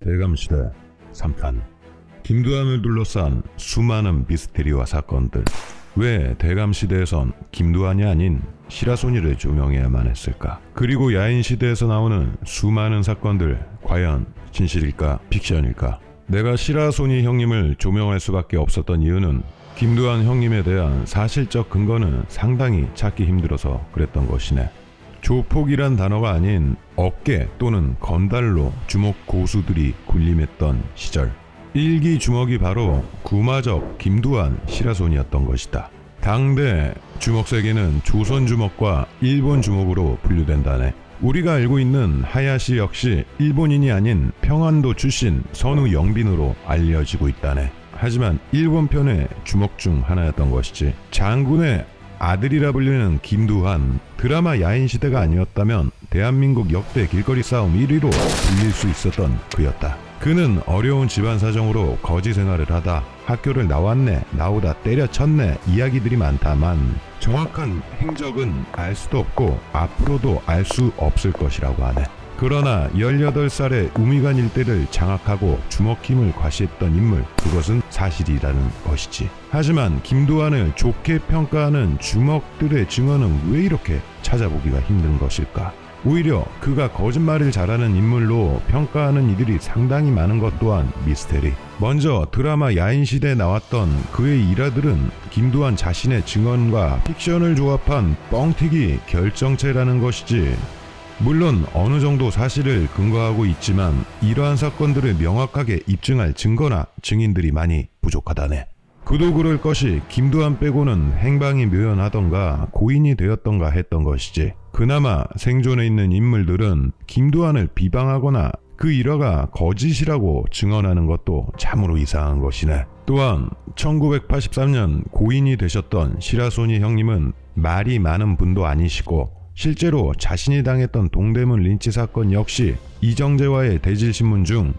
대감시대 3판. 김두한을 둘러싼 수많은 미스테리와 사건들. 왜 대감시대에선 김두한이 아닌 시라소니를 조명해야만 했을까? 그리고 야인시대에서 나오는 수많은 사건들, 과연 진실일까 픽션일까? 내가 시라소니 형님을 조명할 수밖에 없었던 이유는 김두한 형님에 대한 사실적 근거는 상당히 찾기 힘들어서 그랬던 것이네. 조폭이란 단어가 아닌 어깨 또는 건달로 주먹 고수들이 군림했던 시절. 일기 주먹이 바로 구마적 김두한 시라소니였던 것이다. 당대 주먹 세계는 조선 주먹과 일본 주먹으로 분류된다네. 우리가 알고 있는 하야시 역시 일본인이 아닌 평안도 출신 선우 영빈으로 알려지고 있다네. 하지만 일본 편의 주먹 중 하나였던 것이지. 장군의 아들이라 불리는 김두한, 드라마 야인시대가 아니었다면 대한민국 역대 길거리 싸움 1위로 불릴 수 있었던 그였다. 그는 어려운 집안 사정으로 거지 생활을 하다 학교를 나왔네, 나오다 때려쳤네 이야기들이 많다만 정확한 행적은 알 수도 없고 앞으로도 알 수 없을 것이라고 하네. 그러나 18살에 우미간 일대를 장악하고 주먹 힘을 과시했던 인물, 그것은 사실이라는 것이지. 하지만 김두한을 좋게 평가하는 주먹들의 증언은 왜 이렇게 찾아보기가 힘든 것일까? 오히려 그가 거짓말을 잘하는 인물로 평가하는 이들이 상당히 많은 것 또한 미스테리. 먼저 드라마 야인시대에 나왔던 그의 일화들은 김두한 자신의 증언과 픽션을 조합한 뻥튀기 결정체라는 것이지. 물론 어느 정도 사실을 근거하고 있지만 이러한 사건들을 명확하게 입증할 증거나 증인들이 많이 부족하다네. 그도 그럴 것이 김두한 빼고는 행방이 묘연하던가 고인이 되었던가 했던 것이지. 그나마 생존해 있는 인물들은 김두한을 비방하거나 그 일화가 거짓이라고 증언하는 것도 참으로 이상한 것이네. 또한 1983년 고인이 되셨던 시라소니 형님은 말이 많은 분도 아니시고 실제로 자신이 당했던 동대문 린치 사건 역시 이정재와의 대질신문 중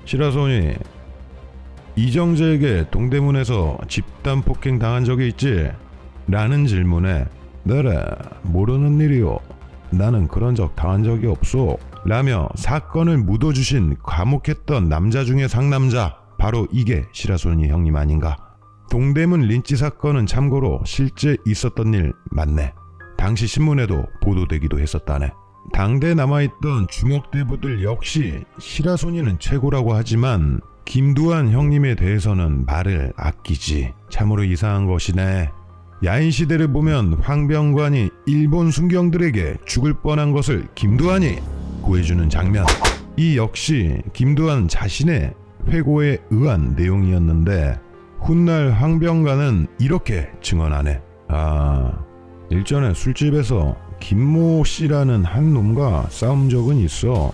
시라소니, 이정재에게 동대문에서 집단 폭행 당한 적이 있지? 라는 질문에 네래, 모르는 일이요. 나는 그런 적 당한 적이 없소. 라며 사건을 묻어주신 과묵했던 남자 중에 상남자, 바로 이게 시라소니 형님 아닌가. 동대문 린치 사건은 참고로 실제 있었던 일 맞네. 당시 신문에도 보도되기도 했었다네. 당대 남아있던 주먹대부들 역시 시라소니는 최고라고 하지만 김두한 형님에 대해서는 말을 아끼지. 참으로 이상한 것이네. 야인시대를 보면 황병관이 일본 순경들에게 죽을 뻔한 것을 김두한이 구해주는 장면, 이 역시 김두한 자신의 회고에 의한 내용이었는데 훗날 황병관은 이렇게 증언하네. 일전에 술집에서 김모 씨라는 한 놈과 싸운 적은 있어.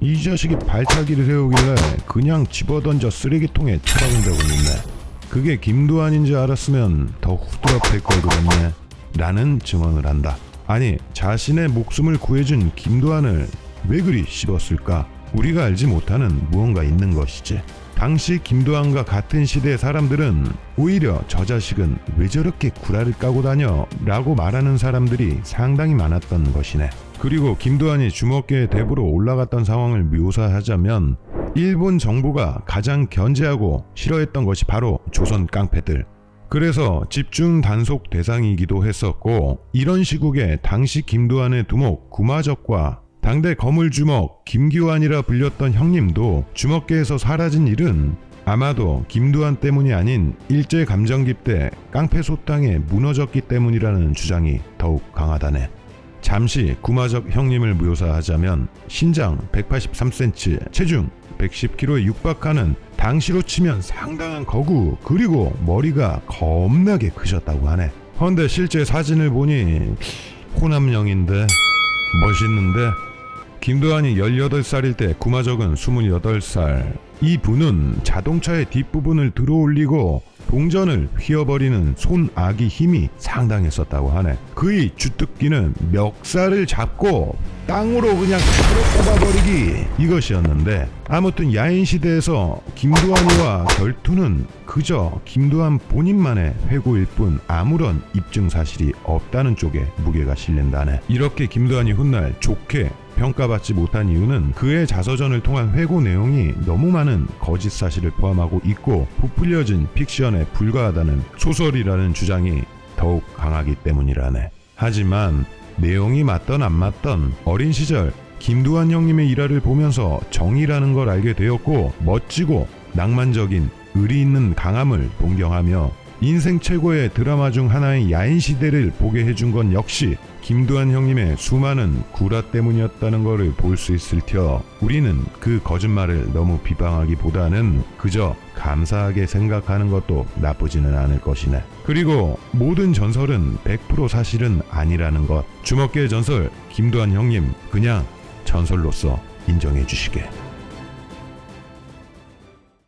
이 자식이 발차기를 세우길래 그냥 집어던져 쓰레기통에 처박은 적은 있네. 그게 김두한인지 알았으면 더 후드럽힐 걸 그랬네. 라는 증언을 한다. 아니, 자신의 목숨을 구해준 김두한을 왜 그리 씹었을까? 우리가 알지 못하는 무언가 있는 것이지. 당시 김두한과 같은 시대의 사람들은 오히려 저 자식은 왜 저렇게 구라를 까고 다녀? 라고 말하는 사람들이 상당히 많았던 것이네. 그리고 김두한이 주먹계의 대부로 올라갔던 상황을 묘사하자면 일본 정부가 가장 견제하고 싫어했던 것이 바로 조선 깡패들. 그래서 집중 단속 대상이기도 했었고, 이런 시국에 당시 김두한의 두목 구마적과 당대 거물주먹 김규환이라 불렸던 형님도 주먹계에서 사라진 일은 아마도 김두한 때문이 아닌 일제감정기 때 깡패 소탕에 무너졌기 때문이라는 주장이 더욱 강하다네. 잠시 구마적 형님을 묘사하자면 신장 183cm, 체중 110kg에 육박하는 당시로 치면 상당한 거구, 그리고 머리가 겁나게 크셨다고 하네. 헌데 실제 사진을 보니 호남형인데 멋있는데. 김두한이 18살일 때 구마적은 28살. 이 분은 자동차의 뒷부분을 들어올리고 동전을 휘어버리는 손아귀 힘이 상당했었다고 하네. 그의 주특기는 멱살을 잡고 땅으로 그냥 뽑아버리기, 이것이었는데 아무튼 야인시대에서 김두한이와 결투는 그저 김두한 본인만의 회고일 뿐 아무런 입증 사실이 없다는 쪽에 무게가 실린다네. 이렇게 김두한이 훗날 좋게 평가받지 못한 이유는 그의 자서전을 통한 회고 내용이 너무 많은 거짓 사실을 포함하고 있고 부풀려진 픽션에 불과하다는 소설이라는 주장이 더욱 강하기 때문이라네. 하지만 내용이 맞던 안 맞던 어린 시절 김두한 형님의 일화를 보면서 정의라는 걸 알게 되었고 멋지고 낭만적인 의리 있는 강함을 동경하며 인생 최고의 드라마 중 하나인 야인시대를 보게 해준 건 역시 김두한 형님의 수많은 구라 때문이었다는 것을 볼 수 있을 터 우리는 그 거짓말을 너무 비방하기보다는 그저 감사하게 생각하는 것도 나쁘지는 않을 것이네. 그리고 모든 전설은 100% 사실은 아니라는 것. 주먹계의 전설 김두한 형님 그냥 전설로서 인정해 주시게.